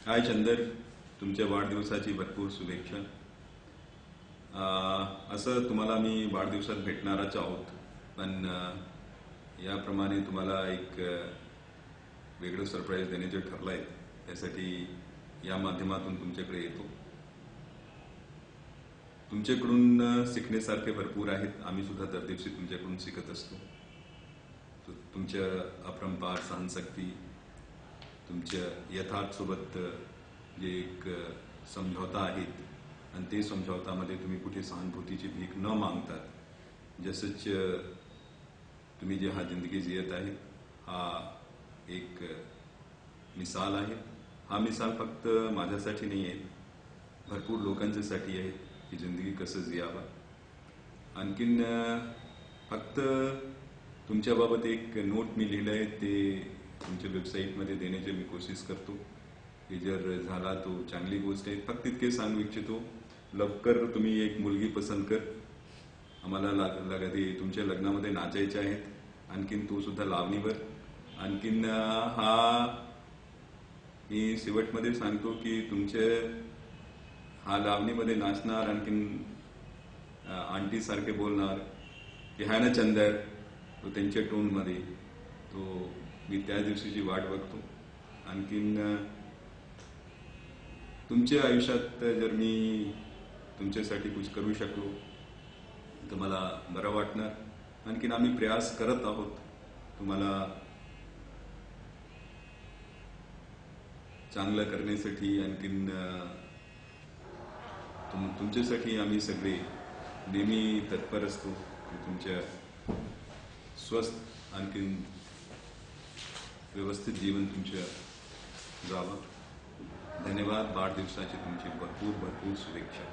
हाय चंदर, तुमच्या वाढदिवसाची भरपूर शुभेच्छा. असं तुम्हाला मी वाढदिवसात भेटणारच आहोत, पण याप्रमाणे तुम्हाला एक वेगळं सरप्राईज देण्याचे ठरलं आहे. त्यासाठी या माध्यमातून तुमच्याकडे येतो. तुमच्याकडून शिकण्यासारखे भरपूर आहेत. आम्ही सुद्धा दर दिवशी तुमच्याकडून शिकत असतो. तुमच्या अपरंपार सहनशक्ती, तुमच्या यथार्थसोबत जे एक समझौता आहेत आणि ते समझौतामध्ये तुम्ही कुठे सहानुभूतीची भीक न मागतात, जसंच तुम्ही जे हा जिंदगी जियत आहे हा एक मिसाल आहे. हा मिसाल फक्त माझ्यासाठी नाही आहे, भरपूर लोकांच्यासाठी आहे की जिंदगी कसं जियावा. आणखीन फक्त तुमच्याबाबत एक नोट मी लिहिलं आहे, ते तुमच्या वेबसाईटमध्ये देण्याची मी कोशिश करतो. की जर झाला तो चांगली गोष्ट आहे. फक्त इतके सांगू इच्छितो, लवकर तुम्ही एक मुलगी पसंत कर. आम्हाला तुमच्या लग्नामध्ये नाचायचे आहेत, आणखीन तो सुद्धा लावणीवर. आणखीन हा मी शेवटमध्ये सांगतो की तुमचे हा लावणीमध्ये नाचणार, आणखीन आंटी सारखे बोलणार की हाय ना चंदर, तो त्यांच्या टोनमध्ये. तो मी त्या दिवशीची वाट बघतो. आणखीन तुमच्या आयुष्यात जर मी तुमच्यासाठी कुछ करू शकलो तर मला बरं वाटणार. आणखीन आम्ही प्रयास करत आहोत तुम्हाला चांगलं करण्यासाठी. आणखीन तुमच्यासाठी आम्ही सगळे नेहमी तत्पर असतो की तुमच्या स्वस्थ आणखीन व्यवस्थित जीवन तुमच्या जावं. धन्यवाद. वाढदिवसाची तुमची भरपूर भरपूर शुभेच्छा.